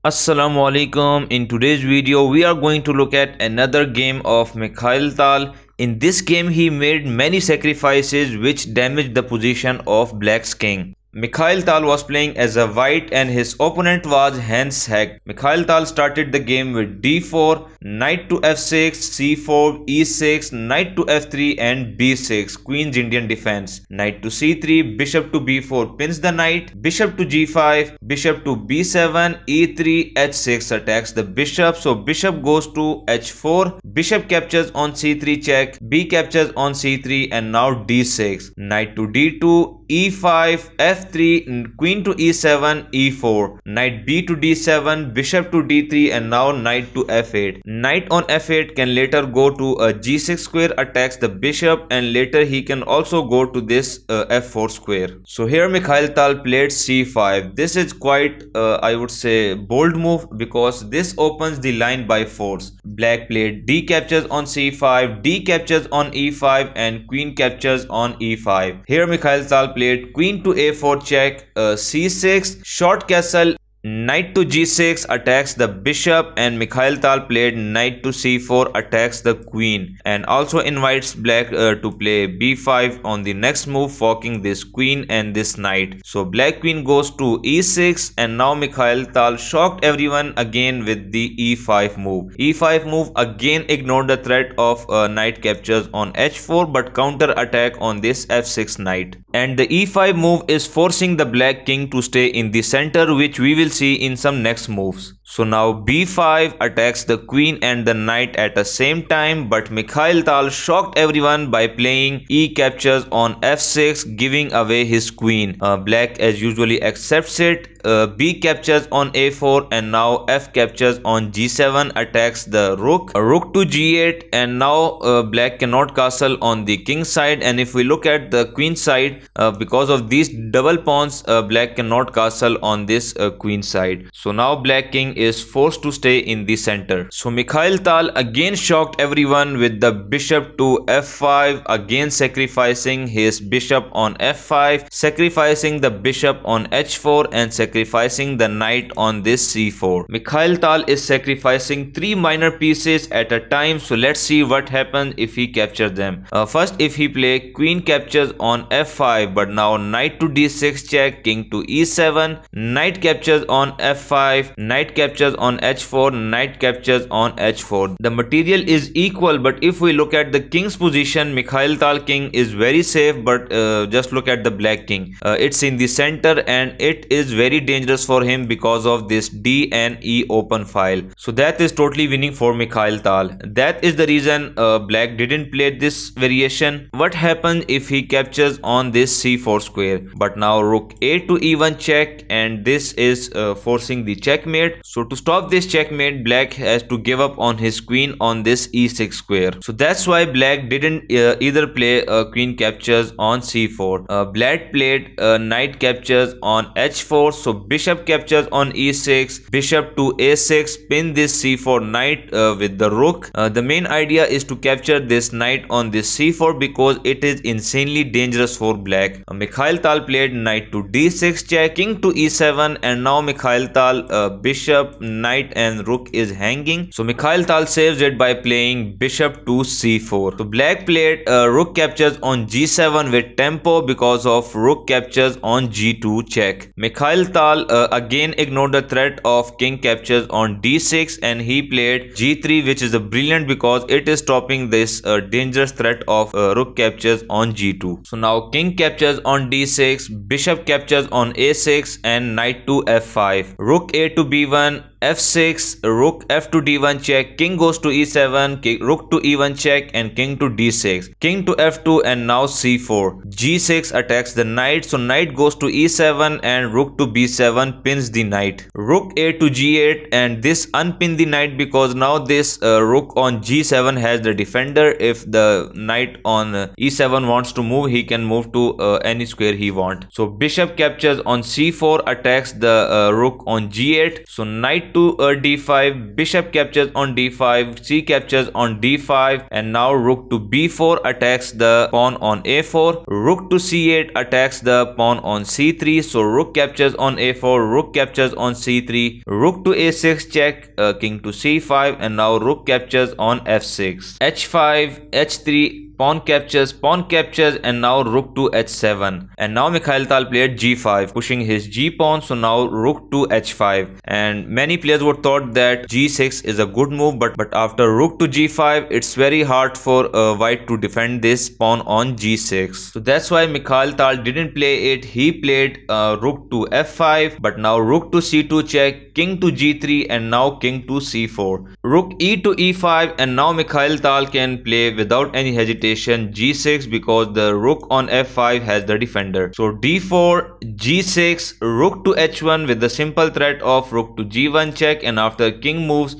Assalamu alaikum. In today's video, we are going to look at another game of Mikhail Tal. In this game, he made many sacrifices which damaged the position of Black's king. Mikhail Tal was playing as a white and his opponent was Hans-Joachim Hecht. Mikhail Tal started the game with d4, knight to f6, c4, e6, knight to f3 and b6, Queen's Indian defense. Knight to c3, bishop to b4 pins the knight, bishop to g5, bishop to b7, e3, h6 attacks the bishop. So bishop goes to h4, bishop captures on c3 check, b captures on c3 and now d6, knight to d2, e5, f3, queen to e7, e4, knight b to d7, bishop to d3 and now knight to f8. Knight on f8 can later go to a g6 square, attacks the bishop, and later he can also go to this f4 square. So here Mikhail Tal played c5. This is quite I would say bold move because this opens the line by force. Black played d captures on c5, d captures on e5 and queen captures on e5. Here Mikhail Tal played queen to a4 check, c6, short castle, knight to g6 attacks the bishop, and Mikhail Tal played knight to c4 attacks the queen and also invites black to play b5 on the next move, forking this queen and this knight. So black queen goes to e6 and now Mikhail Tal shocked everyone again with the e5 move. e5 move again ignored the threat of knight captures on h4 but counter attack on this f6 knight. And the e5 move is forcing the black king to stay in the center, which we will see in some next moves. So now b5 attacks the queen and the knight at the same time, but Mikhail Tal shocked everyone by playing e captures on f6, giving away his queen. Black as usually accepts it. B captures on a4 and now f captures on g7, attacks the rook. Rook to g8 and now black cannot castle on the king side, and if we look at the queen side, because of these double pawns, black cannot castle on this queen side. So now black king is forced to stay in the center. So Mikhail Tal again shocked everyone with the bishop to f5, again sacrificing his bishop on f5, sacrificing the bishop on h4 and sacrificing the knight on this c4. Mikhail Tal is sacrificing three minor pieces at a time, so let's see what happens if he captures them. First, if he play queen captures on f5, but now knight to d6 check, king to e7, knight captures on f5, knight captures on h4, knight captures on h4. The material is equal, but if we look at the king's position, Mikhail Tal king is very safe, but just look at the black king. It's in the center and it is very dangerous for him because of this d and e open file. So that is totally winning for Mikhail Tal. That is the reason black didn't play this variation. What happens if he captures on this c4 square? But now rook a to e1 check, and this is forcing the checkmate. So to stop this checkmate, black has to give up on his queen on this e6 square. So that's why black didn't either play queen captures on c4. Black played knight captures on h4. So bishop captures on e6, bishop to a6, pin this c4 knight with the rook. The main idea is to capture this knight on this c4 because it is insanely dangerous for black. Mikhail Tal played knight to d6 check, king to e7, and now Mikhail Tal bishop, knight and rook is hanging. So Mikhail Tal saves it by playing bishop to c4. So black played rook captures on g7 with tempo because of rook captures on g2 check. Mikhail Tal again ignored the threat of king captures on d6 and he played g3, which is a brilliant because it is stopping this dangerous threat of rook captures on g2. So now king captures on d6, bishop captures on a6 and knight to f5, rook a to b1, f6, rook f to d1 check, king goes to e7, rook to e1 check and king to d6, king to f2 and now c4, g6 attacks the knight. So knight goes to e7 and rook to b7 pins the knight, rook a to g8, and this unpin the knight because now this rook on g7 has the defender. If the knight on e7 wants to move, he can move to any square he wants. So bishop captures on c4 attacks the rook on g8. So knight knight to d5, bishop captures on d5, c captures on d5, and now rook to b4 attacks the pawn on a4, rook to c8 attacks the pawn on c3, so rook captures on a4, rook captures on c3, rook to a6 check, king to c5, and now rook captures on f6, h5, h3, pawn captures, and now rook to h7. And now Mikhail Tal played g5, pushing his g pawn, so now rook to h5. And many players would thought that g6 is a good move, but after rook to g5, it's very hard for white to defend this pawn on g6. So that's why Mikhail Tal didn't play it. He played rook to f5, but now rook to c2 check, king to g3, and now king to c4. Rook e to e5, and now Mikhail Tal can play without any hesitation g6 because the rook on f5 has the defender. So d4, g6, rook to h1 with the simple threat of rook to g1 check, and after king moves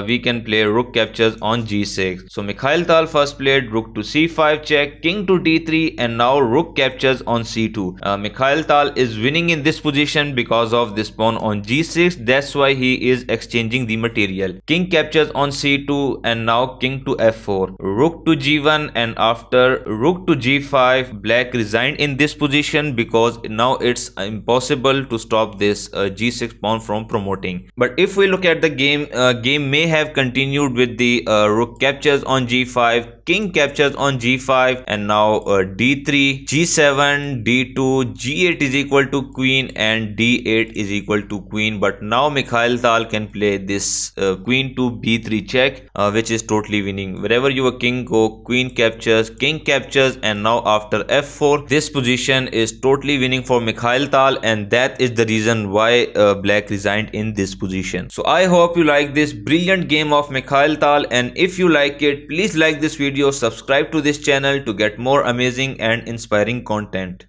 we can play rook captures on g6. So Mikhail Tal first played rook to c5 check, king to d3, and now rook captures on c2. Mikhail Tal is winning in this position because of this pawn on g6. That's why he is exchanging the material. King captures on c2, and now king to f4, rook to g1, and after rook to g5, black resigned in this position because now it's impossible to stop this g6 pawn from promoting. But if we look at the game, game may have continued with the rook captures on g5, king captures on g5, and now d3, g7, d2, g8 is equal to queen, and d8 is equal to queen. But now Mikhail Tal can play this queen to b3 check, which is totally winning. Wherever your king go, queen captures, king captures, and now after f4, this position is totally winning for Mikhail Tal, and that is the reason why black resigned in this position. So I hope you like this brilliant game of Mikhail Tal, and if you like it, please like this video, subscribe to this channel to get more amazing and inspiring content.